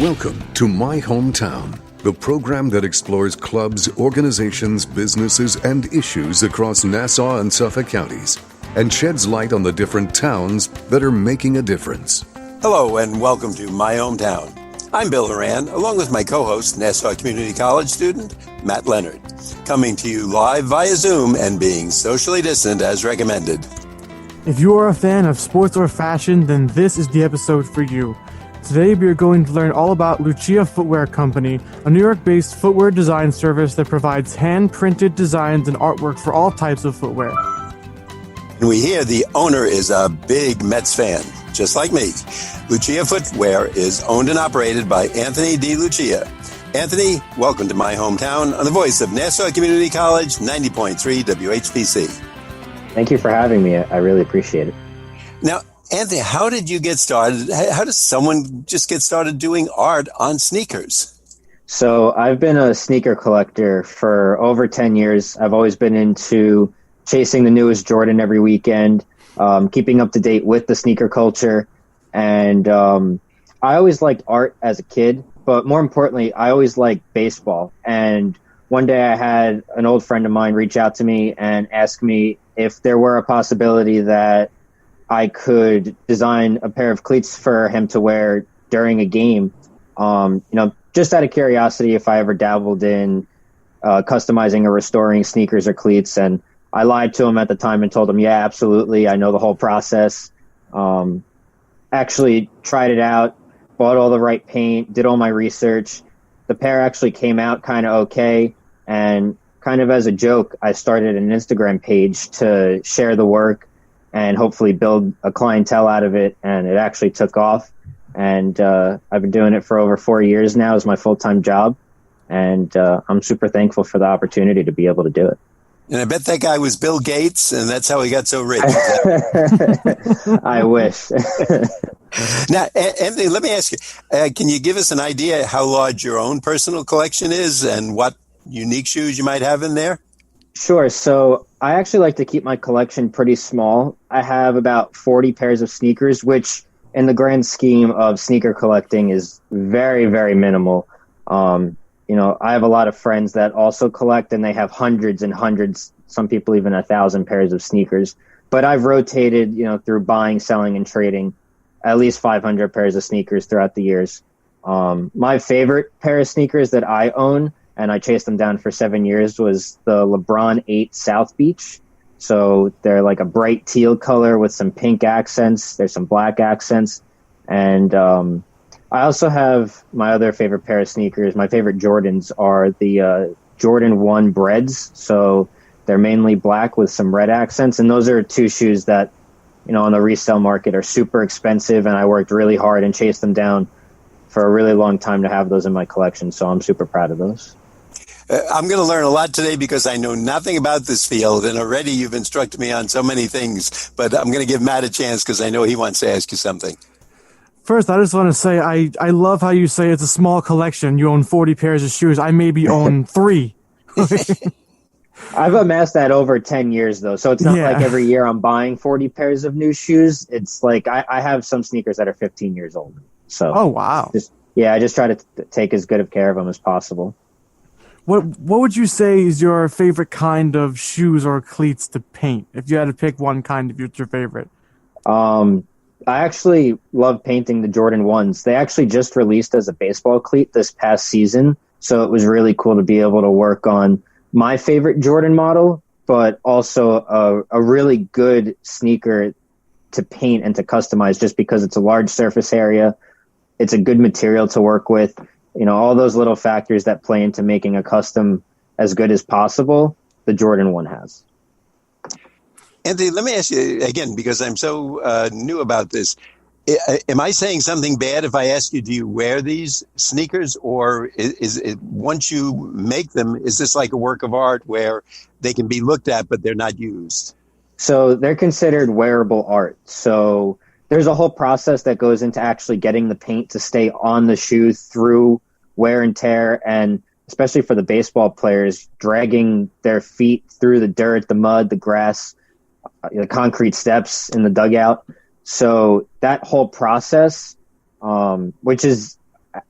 Welcome to My Hometown, the program that explores clubs, organizations, businesses, and issues across Nassau and Suffolk counties and sheds light on the different towns that are making a difference. Hello and welcome to My Hometown. I'm Bill Horan, along with my co-host, Nassau Community College student, Matt Leonard, coming to you live via Zoom and being socially distant as recommended. If you are a fan of sports or fashion, then this is the episode for you. Today we are going to learn all about Lucia Footwear Company, a New York-based footwear design service that provides hand-printed designs and artwork for all types of footwear. And we hear the owner is a big Mets fan, just like me. Lucia Footwear is owned and operated by Anthony D. Lucia. Anthony, welcome to My Hometown on the voice of Nassau Community College, 90.3 WHPC. Thank you for having me. I really appreciate it. Now, Anthony, how did you get started? How does someone just get started doing art on sneakers? So I've been a sneaker collector for over 10 years. I've always been into chasing the newest Jordan every weekend, keeping up to date with the sneaker culture. And I always liked art as a kid, but more importantly, I always liked baseball. And one day I had an old friend of mine reach out to me and ask me if there were a possibility that I could design a pair of cleats for him to wear during a game. Just out of curiosity, if I ever dabbled in customizing or restoring sneakers or cleats. And I lied to him at the time and told him, yeah, absolutely. I know the whole process. Actually tried it out, bought all the right paint, did all my research. The pair actually came out kind of okay. And kind of as a joke, I started an Instagram page to share the work and hopefully build a clientele out of it. And it actually took off. And I've been doing it for over 4 years now as my full-time job. And I'm super thankful for the opportunity to be able to do it. And I bet that guy was Bill Gates, and that's how he got so rich. I wish. Now, Anthony, let me ask you, can you give us an idea how large your own personal collection is and what unique shoes you might have in there? Sure. So I actually like to keep my collection pretty small. I have about 40 pairs of sneakers, which in the grand scheme of sneaker collecting is very, very minimal. I have a lot of friends that also collect and they have hundreds and hundreds, some people even 1,000 pairs of sneakers. But I've rotated, through buying, selling, and trading at least 500 pairs of sneakers throughout the years. My favorite pair of sneakers that I own, and I chased them down for 7 years, was the LeBron 8 South Beach. So they're like a bright teal color with some pink accents. There's some black accents. And I also have my other favorite pair of sneakers. My favorite Jordans are the Jordan 1 Breads. So they're mainly black with some red accents. And those are two shoes that, on the resale market are super expensive. And I worked really hard and chased them down for a really long time to have those in my collection. So I'm super proud of those. I'm going to learn a lot today because I know nothing about this field, and already you've instructed me on so many things. But I'm going to give Matt a chance because I know he wants to ask you something. First, I just want to say I love how you say it's a small collection. You own 40 pairs of shoes. I maybe own 3. I've amassed that over 10 years, though. So it's not like every year I'm buying 40 pairs of new shoes. It's like I have some sneakers that are 15 years old. So, oh, wow. I just try to take as good of care of them as possible. What would you say is your favorite kind of shoes or cleats to paint? If you had to pick one kind of your favorite. I actually love painting the Jordan 1s. They actually just released as a baseball cleat this past season. So it was really cool to be able to work on my favorite Jordan model, but also a really good sneaker to paint and to customize just because it's a large surface area. It's a good material to work with. All those little factors that play into making a custom as good as possible, the Jordan 1 has. Anthony, let me ask you again, because I'm so new about this. Am I saying something bad if I ask you, do you wear these sneakers, or is it once you make them, is this like a work of art where they can be looked at, but they're not used? So they're considered wearable art. So there's a whole process that goes into actually getting the paint to stay on the shoe through wear and tear, and especially for the baseball players, dragging their feet through the dirt, the mud, the grass, the concrete steps in the dugout. So that whole process, which is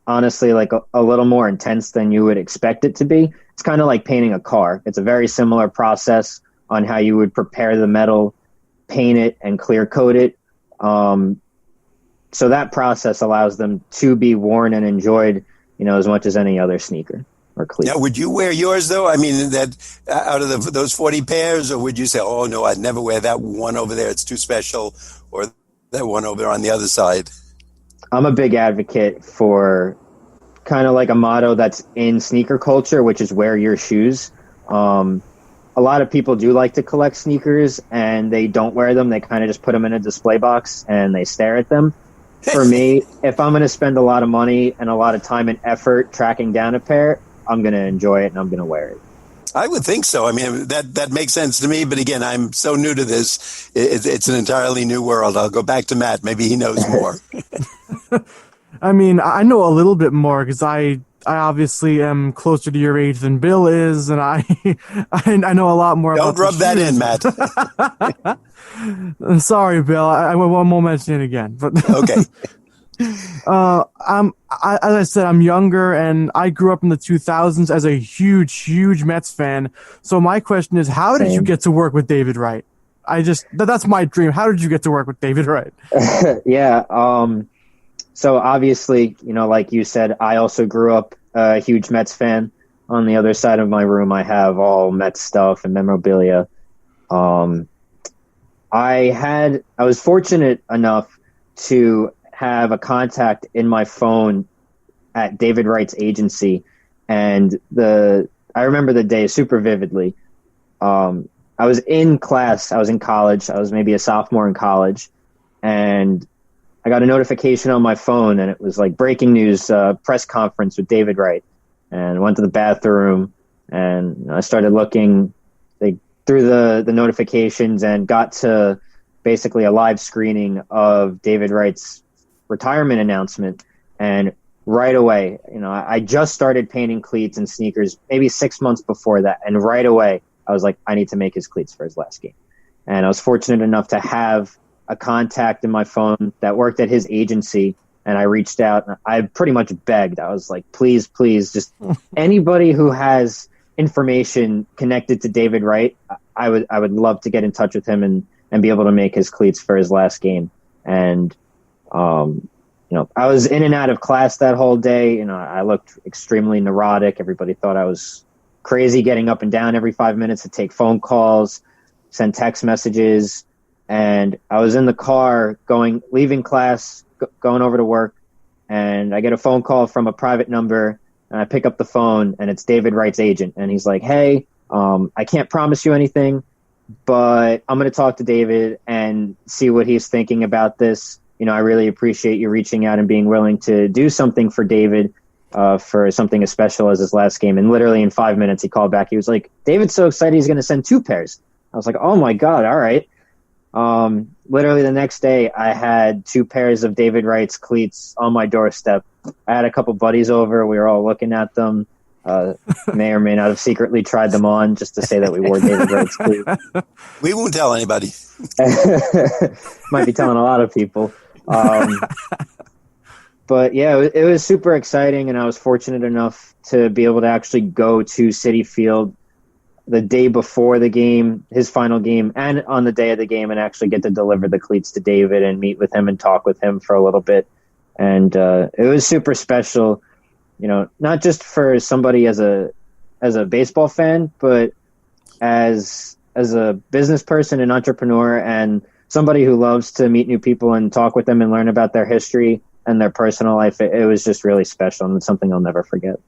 honestly like a little more intense than you would expect it to be. It's kind of like painting a car. It's a very similar process on how you would prepare the metal, paint it, and clear coat it. So that process allows them to be worn and enjoyed, as much as any other sneaker or cleat. Now, would you wear yours, though? I mean, that out of those 40 pairs, or would you say, oh, no, I'd never wear that one over there, it's too special, or that one over there on the other side? I'm a big advocate for kind of like a motto that's in sneaker culture, which is wear your shoes. A lot of people do like to collect sneakers, and they don't wear them. They kind of just put them in a display box, and they stare at them. For me, if I'm going to spend a lot of money and a lot of time and effort tracking down a pair, I'm going to enjoy it and I'm going to wear it. I would think so. I mean, that makes sense to me. But again, I'm so new to this. It's an entirely new world. I'll go back to Matt. Maybe he knows more. I mean, I know a little bit more because I obviously am closer to your age than Bill is, and I know a lot more. Don't about rub that in, Matt. Sorry, Bill. I won't mention it again. But okay. as I said, I'm younger, and I grew up in the 2000s as a huge Mets fan. So my question is, how did you get to work with David Wright? That's my dream. How did you get to work with David Wright? Yeah. So obviously, like you said, I also grew up a huge Mets fan. On the other side of my room, I have all Mets stuff and memorabilia. I was fortunate enough to have a contact in my phone at David Wright's agency, and I remember the day super vividly. I was in class. I was in college. I was maybe a sophomore in college, and I got a notification on my phone, and it was like breaking news, press conference with David Wright. And I went to the bathroom, and I started looking through the notifications and got to basically a live screening of David Wright's retirement announcement. And right away, I just started painting cleats and sneakers maybe 6 months before that. And right away, I was like, I need to make his cleats for his last game. And I was fortunate enough to have a contact in my phone that worked at his agency. And I reached out and I pretty much begged. I was like, please, just anybody who has information connected to David Wright, I would love to get in touch with him and be able to make his cleats for his last game. And, I was in and out of class that whole day. I looked extremely neurotic. Everybody thought I was crazy, getting up and down every 5 minutes to take phone calls, send text messages. And I was in the car leaving class, going over to work, and I get a phone call from a private number, and I pick up the phone, and it's David Wright's agent. And he's like, hey, I can't promise you anything, but I'm going to talk to David and see what he's thinking about this. I really appreciate you reaching out and being willing to do something for David for something as special as his last game. And literally in 5 minutes, he called back. He was like, David's so excited he's going to send 2 pairs. I was like, oh my God, all right. Literally the next day, I had 2 pairs of David Wright's cleats on my doorstep. I had a couple buddies over. We were all looking at them. May or may not have secretly tried them on just to say that we wore David Wright's cleats. We won't tell anybody. Might be telling a lot of people. But yeah, it was super exciting, and I was fortunate enough to be able to actually go to Citi Field the day before the game, his final game, and on the day of the game, and actually get to deliver the cleats to David and meet with him and talk with him for a little bit. And it was super special, not just for somebody as a baseball fan, but as a business person and entrepreneur and somebody who loves to meet new people and talk with them and learn about their history and their personal life. It was just really special, and it's something I'll never forget.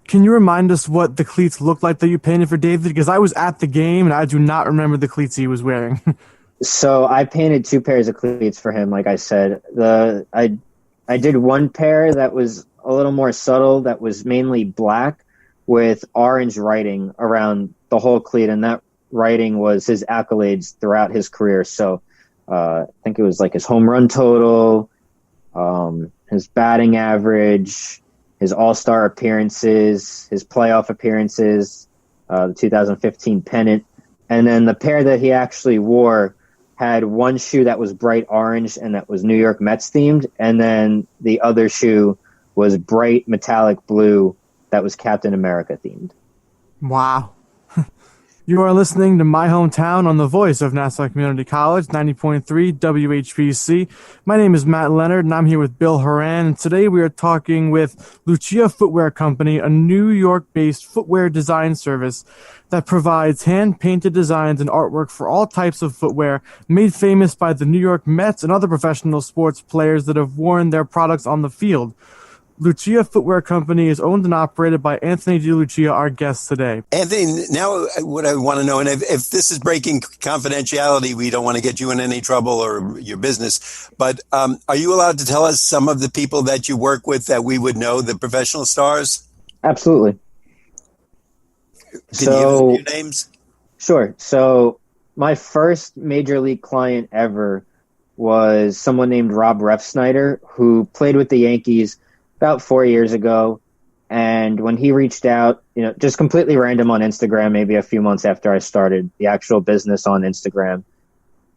Can you remind us what the cleats looked like that you painted for David? Because I was at the game, and I do not remember the cleats he was wearing. So I painted 2 pairs of cleats for him, like I said. I did 1 pair that was a little more subtle, that was mainly black with orange writing around the whole cleat, and that writing was his accolades throughout his career. So I think it was like his home run total, his batting average, his all-star appearances, his playoff appearances, the 2015 pennant. And then the pair that he actually wore had 1 shoe that was bright orange and that was New York Mets themed. And then the other shoe was bright metallic blue that was Captain America themed. Wow. You are listening to My Hometown on the voice of Nassau Community College, 90.3 WHPC. My name is Matt Leonard, and I'm here with Bill Horan. And today we are talking with Lucia Footwear Company, a New York-based footwear design service that provides hand-painted designs and artwork for all types of footwear, made famous by the New York Mets and other professional sports players that have worn their products on the field. Lucia Footwear Company is owned and operated by Anthony DeLucia, our guest today. Anthony, now what I want to know, and if this is breaking confidentiality, we don't want to get you in any trouble or your business, but are you allowed to tell us some of the people that you work with that we would know, the professional stars? Absolutely. Can you give us a few names? Sure. So my first major league client ever was someone named Rob Refsnyder, who played with the Yankees about 4 years ago. And when he reached out, just completely random on Instagram, maybe a few months after I started the actual business on Instagram,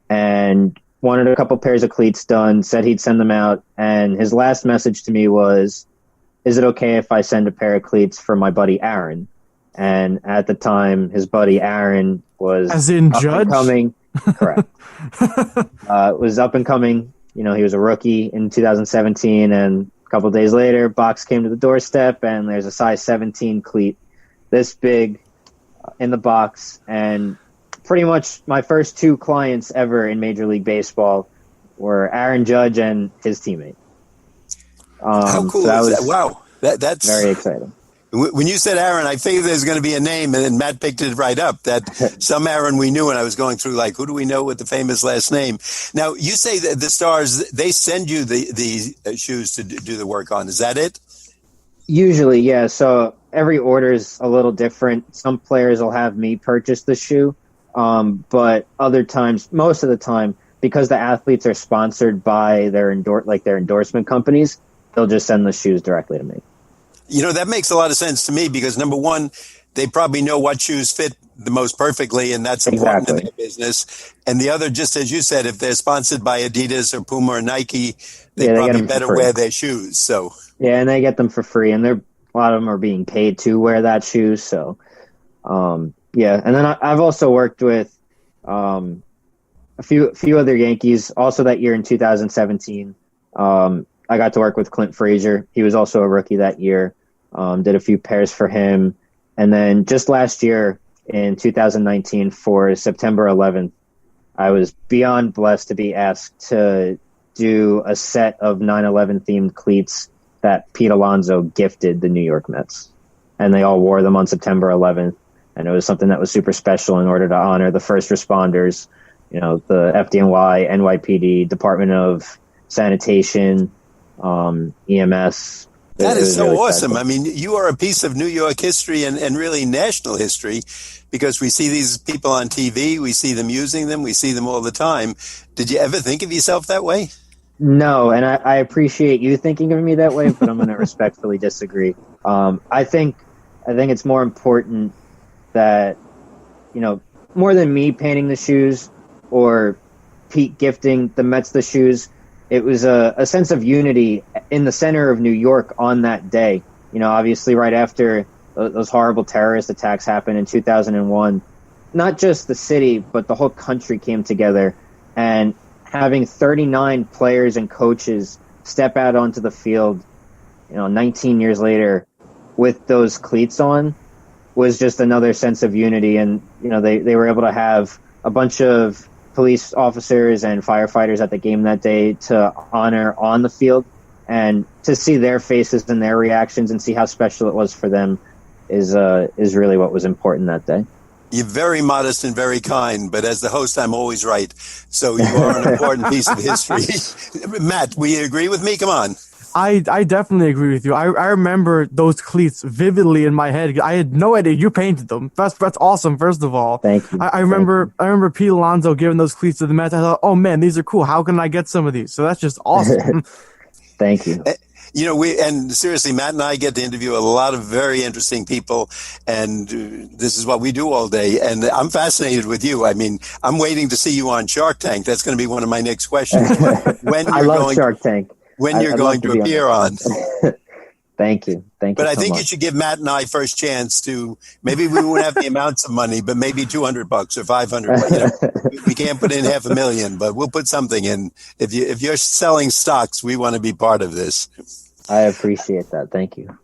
and wanted a couple pairs of cleats done, said he'd send them out. And his last message to me was, is it okay if I send a pair of cleats for my buddy Aaron? And at the time, his buddy Aaron was as in Judge? Coming. Correct. Was up and coming. He was a rookie in 2017, and a couple of days later, box came to the doorstep, and there's a size 17 cleat this big in the box. And pretty much my first two clients ever in Major League Baseball were Aaron Judge and his teammate. How cool is that? Wow. That's very exciting. When you said Aaron, I figured there's going to be a name, and then Matt picked it right up, that some Aaron we knew, and I was going through, like, who do we know with the famous last name? Now, you say that the stars, they send you the shoes to do the work on. Is that it? Usually, yeah. So every order is a little different. Some players will have me purchase the shoe, but other times, most of the time, because the athletes are sponsored by their endorsement companies, they'll just send the shoes directly to me. That makes a lot of sense to me because, number one, they probably know what shoes fit the most perfectly, and that's important in their business. And the other, just as you said, if they're sponsored by Adidas or Puma or Nike, they probably better wear their shoes. So yeah, and they get them for free, and a lot of them are being paid to wear that shoe. So yeah, and then I've also worked with a few other Yankees. Also that year in 2017, I got to work with Clint Frazier. He was also a rookie that year. Did a few pairs for him. And then just last year in 2019 for September 11th, I was beyond blessed to be asked to do a set of 9/11 themed cleats that Pete Alonso gifted the New York Mets. And they all wore them on September 11th. And it was something that was super special in order to honor the first responders, the FDNY, NYPD, Department of Sanitation, EMS. That is so really awesome. special. I mean, you are a piece of New York history and really national history, because we see these people on TV, we see them using them, we see them all the time. Did you ever think of yourself that way? No, and I appreciate you thinking of me that way, but I'm going to respectfully disagree. I think it's more important that, more than me painting the shoes or Pete gifting the Mets the shoes, it was a sense of unity in the center of New York on that day. Obviously right after those horrible terrorist attacks happened in 2001, not just the city, but the whole country came together. And having 39 players and coaches step out onto the field, 19 years later with those cleats on was just another sense of unity. And, they were able to have a bunch of police officers and firefighters at the game that day to honor on the field, and to see their faces and their reactions and see how special it was for them is really what was important that day. You're very modest and very kind, but as the host, I'm always right. So you are an important piece of history. Matt, will you agree with me? Come on. I definitely agree with you. I remember those cleats vividly in my head. I had no idea you painted them. That's awesome. First of all, thank you. I remember Pete Alonso giving those cleats to the Mets. I thought, oh man, these are cool. How can I get some of these? So that's just awesome. Thank you. And seriously, Matt and I get to interview a lot of very interesting people, and this is what we do all day. And I'm fascinated with you. I mean, I'm waiting to see you on Shark Tank. That's going to be one of my next questions. I love Shark Tank. When you're going to appear on. Thank you. Thank you But I so think much. you should give Matt and I first chance to, maybe we won't have the amounts of money, but maybe $200 or 500. We can't put in $500,000, but we'll put something in. If you're selling stocks, we want to be part of this. I appreciate that. Thank you.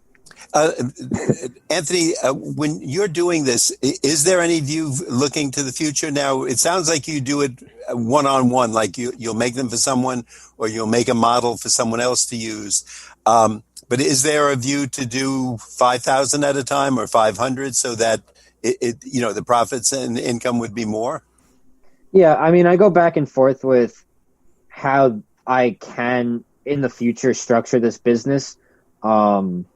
Anthony, when you're doing this, is there any view looking to the future? Now, it sounds like you do it one-on-one, like you'll make them for someone or you'll make a model for someone else to use. But is there a view to do 5,000 at a time or 500 so that the profits and income would be more? Yeah, I mean, I go back and forth with how I can in the future structure this business. I've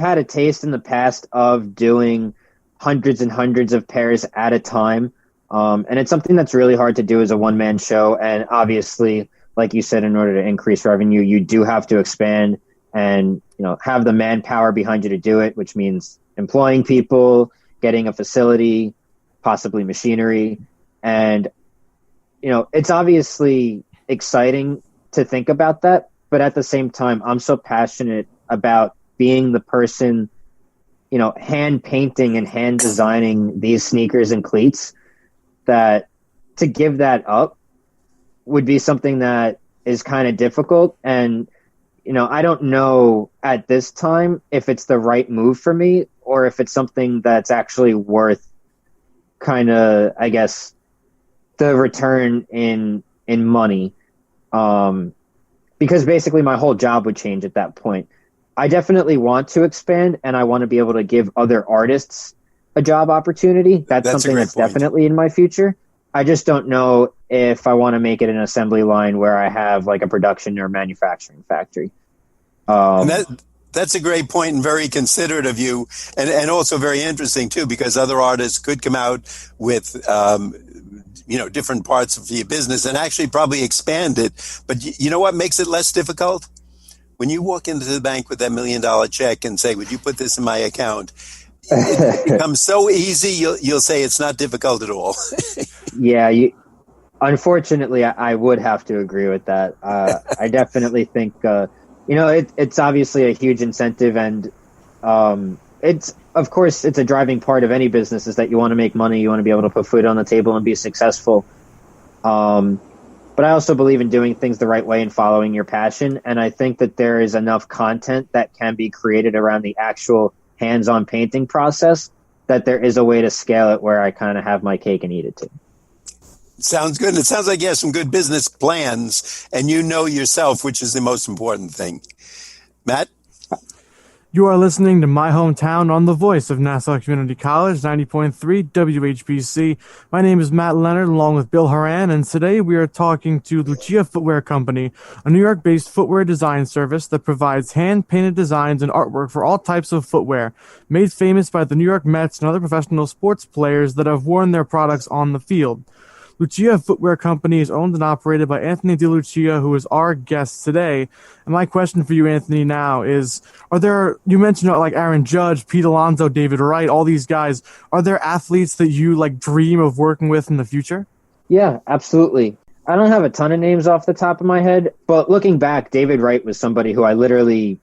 had a taste in the past of doing hundreds and hundreds of pairs at a time. And it's something that's really hard to do as a one-man show. And obviously, like you said, in order to increase revenue, you do have to expand and, have the manpower behind you to do it, which means employing people, getting a facility, possibly machinery. And, it's obviously exciting to think about that. But at the same time, I'm so passionate about being the person, hand painting and hand designing these sneakers and cleats, that to give that up would be something that is kind of difficult. And, I don't know at this time if it's the right move for me or if it's something that's actually worth kind of, I guess, the return in money. Because basically my whole job would change at that point. I definitely want to expand and I want to be able to give other artists a job opportunity. That's something that's definitely in my future. I just don't know if I want to make it an assembly line where I have like a production or manufacturing factory. And that's a great point and very considerate of you, and also very interesting too, because other artists could come out with different parts of your business and actually probably expand it. But you know what makes it less difficult? When you walk into the bank with that $1 million check and say, "Would you put this in my account?" It becomes so easy. You'll say it's not difficult at all. Yeah, unfortunately, I would have to agree with that. I definitely think it's obviously a huge incentive, and it's a driving part of any business is that you want to make money, you want to be able to put food on the table and be successful. But I also believe in doing things the right way and following your passion. And I think that there is enough content that can be created around the actual hands-on painting process that there is a way to scale it where I kind of have my cake and eat it too. Sounds good. It sounds like you have some good business plans and you know yourself, which is the most important thing. Matt? You are listening to My Hometown on the voice of Nassau Community College, 90.3 WHPC. My name is Matt Leonard, along with Bill Horan, and today we are talking to Lucia Footwear Company, a New York-based footwear design service that provides hand-painted designs and artwork for all types of footwear, made famous by the New York Mets and other professional sports players that have worn their products on the field. Lucia Footwear Company is owned and operated by Anthony DeLucia, who is our guest today. And my question for you, Anthony, now is, you mentioned like Aaron Judge, Pete Alonso, David Wright, all these guys, are there athletes that you like dream of working with in the future? Yeah, absolutely. I don't have a ton of names off the top of my head, but looking back, David Wright was somebody who I literally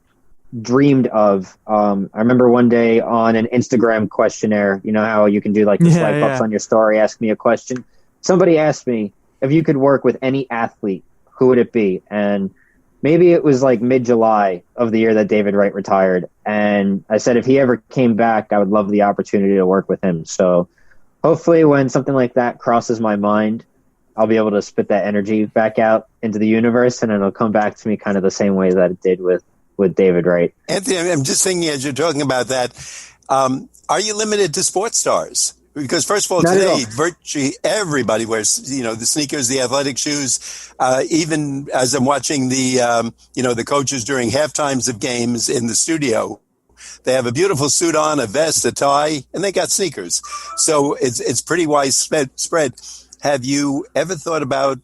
dreamed of. I remember one day on an Instagram questionnaire, you know how you can do like the swipe ups on your story, ask me a question. Somebody asked me if you could work with any athlete, who would it be? And maybe it was like mid-July of the year that David Wright retired. And I said, if he ever came back, I would love the opportunity to work with him. So hopefully when something like that crosses my mind, I'll be able to spit that energy back out into the universe and it'll come back to me kind of the same way that it did with David Wright. Anthony, I'm just thinking as you're talking about that, are you limited to sports stars? Because first of all, today, virtually everybody wears, the sneakers, the athletic shoes. Even as I'm watching the coaches during half times of games in the studio, they have a beautiful suit on, a vest, a tie, and they got sneakers. So it's pretty widespread. Have you ever thought about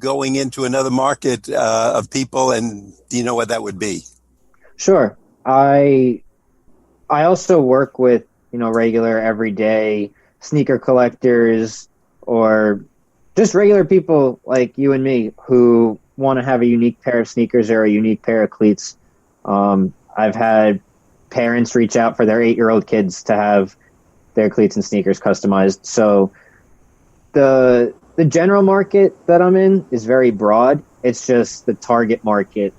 going into another market of people, and do you know what that would be? Sure. I also work with, regular everyday sneaker collectors or just regular people like you and me who want to have a unique pair of sneakers or a unique pair of cleats. I've had parents reach out for their 8-year-old kids to have their cleats and sneakers customized. So the general market that I'm in is very broad. It's just the target market,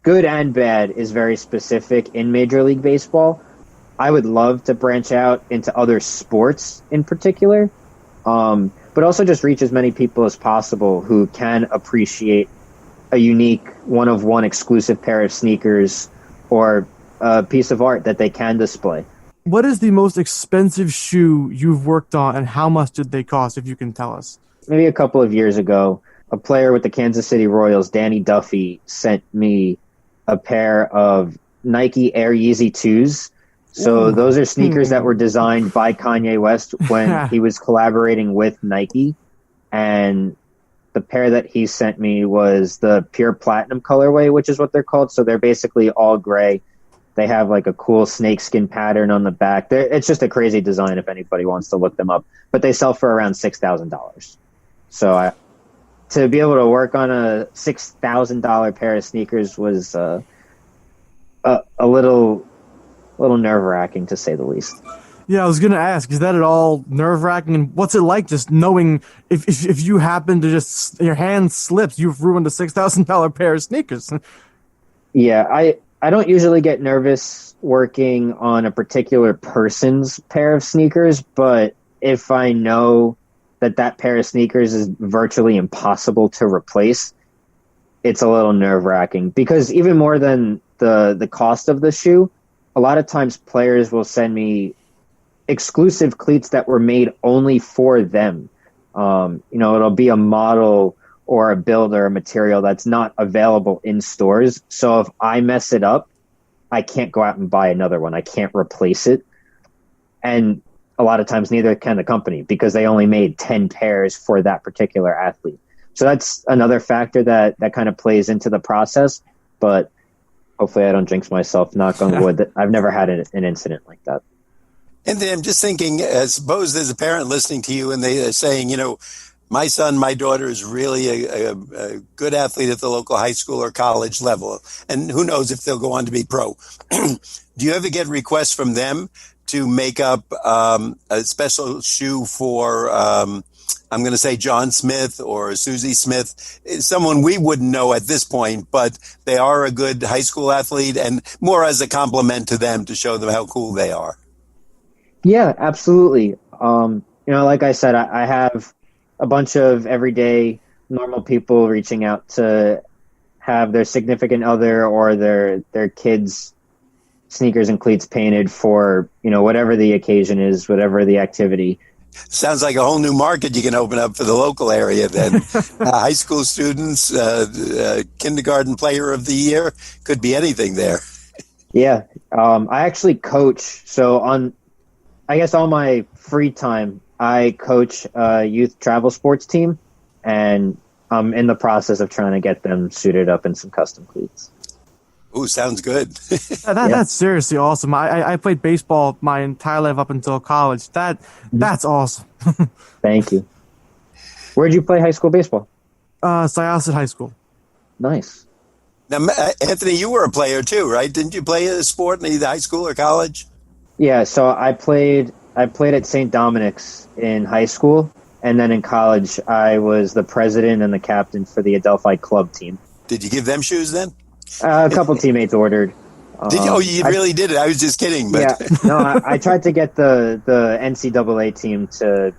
good and bad, is very specific in Major League Baseball. I would love to branch out into other sports in particular, but also just reach as many people as possible who can appreciate a unique one-of-one exclusive pair of sneakers or a piece of art that they can display. What is the most expensive shoe you've worked on, and how much did they cost, if you can tell us? Maybe a couple of years ago, a player with the Kansas City Royals, Danny Duffy, sent me a pair of Nike Air Yeezy 2s. So those are sneakers that were designed by Kanye West when he was collaborating with Nike. And the pair that he sent me was the pure platinum colorway, which is what they're called. So they're basically all gray. They have like a cool snakeskin pattern on the back. It's just a crazy design if anybody wants to look them up. But they sell for around $6,000. So to be able to work on a $6,000 pair of sneakers was a little nerve-wracking, to say the least. Yeah, I was going to ask, is that at all nerve-wracking? And what's it like just knowing if you happen to just, your hand slips, you've ruined a $6,000 pair of sneakers? Yeah, I don't usually get nervous working on a particular person's pair of sneakers, but if I know that pair of sneakers is virtually impossible to replace, it's a little nerve-wracking. Because even more than the cost of the shoe, a lot of times players will send me exclusive cleats that were made only for them. It'll be a model or a build or a material that's not available in stores. So if I mess it up, I can't go out and buy another one. I can't replace it. And a lot of times neither can the company because they only made 10 pairs for that particular athlete. So that's another factor that kind of plays into the process. But hopefully I don't jinx myself, knock on wood. I've never had an incident like that. And then I'm just thinking, suppose there's a parent listening to you and they are saying, my son, my daughter is really a good athlete at the local high school or college level. And who knows if they'll go on to be pro. Do you ever get requests from them to make up a special shoe for, I'm going to say John Smith or Susie Smith, someone we wouldn't know at this point, but they are a good high school athlete and more as a compliment to them to show them how cool they are? Yeah, absolutely. Like I said, I have a bunch of everyday normal people reaching out to have their significant other or their kids' sneakers and cleats painted for, whatever the occasion is, whatever the activity. Sounds like a whole new market you can open up for the local area then. High school students, kindergarten player of the year, could be anything there. Yeah. I actually coach. So on my free time, I coach a youth travel sports team, and I'm in the process of trying to get them suited up in some custom cleats. Ooh, sounds good. That's seriously awesome. I played baseball my entire life up until college. That's awesome. Thank you. Where'd you play high school baseball? Syosset High School. Nice. Now, Anthony, you were a player too, right? Didn't you play a sport in either high school or college? Yeah, so I played at St. Dominic's in high school, and then in college I was the president and the captain for the Adelphi club team. Did you give them shoes then? A couple teammates ordered. Did you? Oh, you really did it. I was just kidding. But. Yeah, no, I tried to get the NCAA team to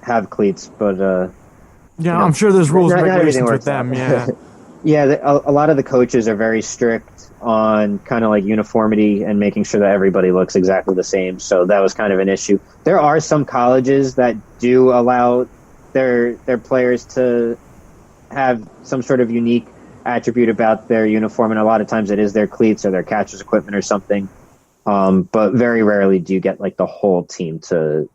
have cleats, but I'm sure there's rules and regulations with them. Yeah, yeah. A lot of the coaches are very strict on kind of like uniformity and making sure that everybody looks exactly the same. So that was kind of an issue. There are some colleges that do allow their players to have some sort of unique attribute about their uniform, and a lot of times it is their cleats or their catcher's equipment or something. But very rarely do you get like the whole team to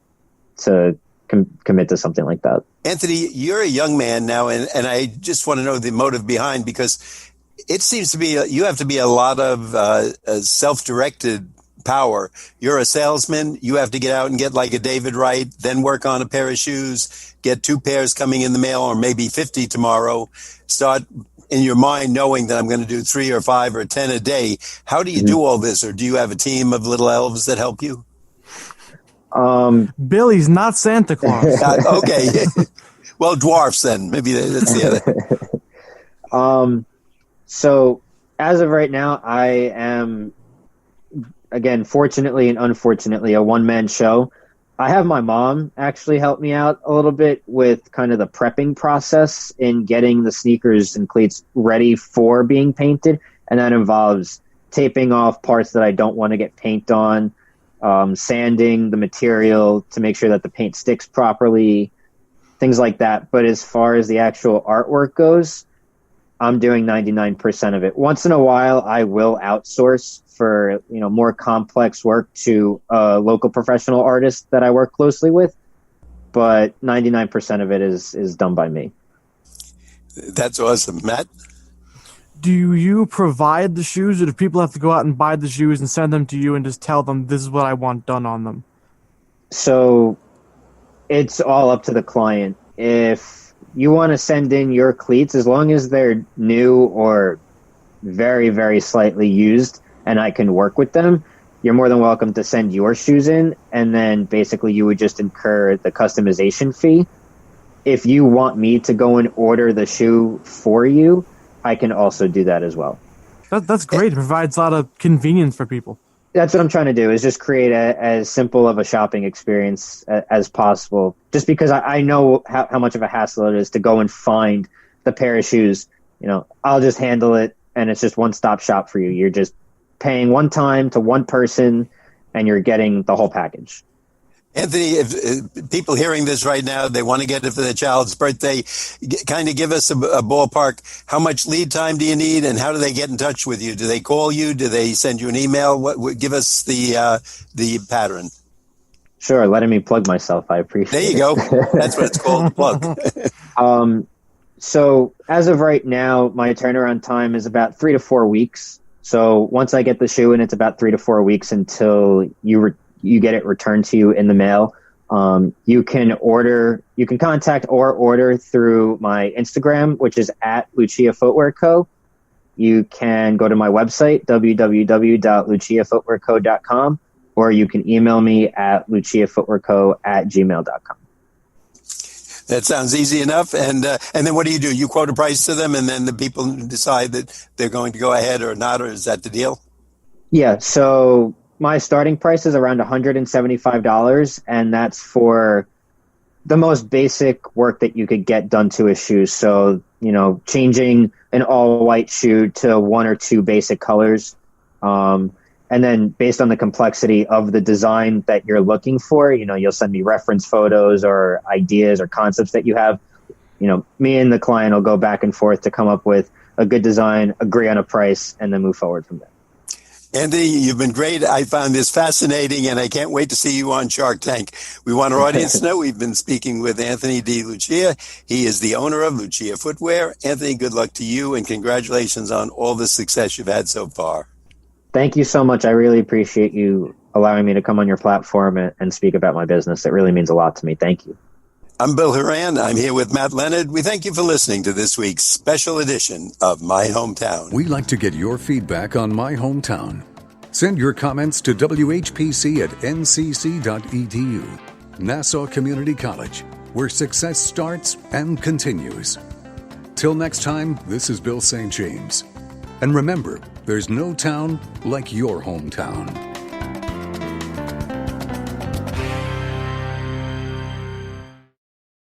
commit to something like that. Anthony, you're a young man now, and I just want to know the motive behind, because it seems to be you have to be a lot of self-directed power. You're a salesman. You have to get out and get like a David Wright, then work on a pair of shoes, get 2 pairs coming in the mail, or maybe 50 tomorrow. Start in your mind knowing that I'm going to do 3 or 5 or 10 a day. How do you do all this? Or do you have a team of little elves that help you? Billy's not Santa Claus. Okay. Well, dwarfs then. Maybe that's the other. So as of right now, I am, again, fortunately and unfortunately, a one-man show. I have my mom actually help me out a little bit with kind of the prepping process in getting the sneakers and cleats ready for being painted. And that involves taping off parts that I don't want to get paint on, sanding the material to make sure that the paint sticks properly, things like that. But as far as the actual artwork goes, I'm doing 99% of it. Once in a while, I will outsource for, more complex work to a local professional artist that I work closely with. But 99% of it is done by me. That's awesome. Matt? Do you provide the shoes, or do people have to go out and buy the shoes and send them to you and just tell them this is what I want done on them? So it's all up to the client. If you want to send in your cleats, as long as they're new or very, very slightly used and I can work with them, you're more than welcome to send your shoes in, and then basically you would just incur the customization fee. If you want me to go and order the shoe for you, I can also do that as well. That's great. It provides a lot of convenience for people. That's what I'm trying to do, is just create as simple of a shopping experience as possible. Just because I know how much of a hassle it is to go and find the pair of shoes. I'll just handle it, and it's just one-stop shop for you. You're just paying one time to one person, and you're getting the whole package. Anthony, if people hearing this right now, they want to get it for their child's birthday, kind of give us a ballpark. How much lead time do you need, and how do they get in touch with you? Do they call you? Do they send you an email? Give us the pattern. Sure, letting me plug myself. I appreciate it. There you go. That's what it's called, plug. So as of right now, my turnaround time is about 3 to 4 weeks. So once I get the shoe in, it's about 3 to 4 weeks until you get it returned to you in the mail. You can contact or order through my Instagram, which is at Lucia Footwear Co. You can go to my website, www.luciafootwearco.com, or you can email me at luciafootwearco@gmail.com. That sounds easy enough. And then what do? You quote a price to them, and then the people decide that they're going to go ahead or not, or is that the deal? Yeah, so my starting price is around $175, and that's for the most basic work that you could get done to a shoe. So, changing an all-white shoe to 1 or 2 basic colors. And then based on the complexity of the design that you're looking for, you'll send me reference photos or ideas or concepts that you have. Me and the client will go back and forth to come up with a good design, agree on a price, and then move forward from there. Andy, you've been great. I found this fascinating, and I can't wait to see you on Shark Tank. We want our audience to know we've been speaking with Anthony D. Lucia. He is the owner of Lucia Footwear. Anthony, good luck to you, and congratulations on all the success you've had so far. Thank you so much. I really appreciate you allowing me to come on your platform and speak about my business. It really means a lot to me. Thank you. I'm Bill Horan. I'm here with Matt Leonard. We thank you for listening to this week's special edition of My Hometown. We like to get your feedback on My Hometown. Send your comments to WHPC@ncc.edu. Nassau Community College, where success starts and continues. Till next time, this is Bill St. James. And remember, there's no town like your hometown.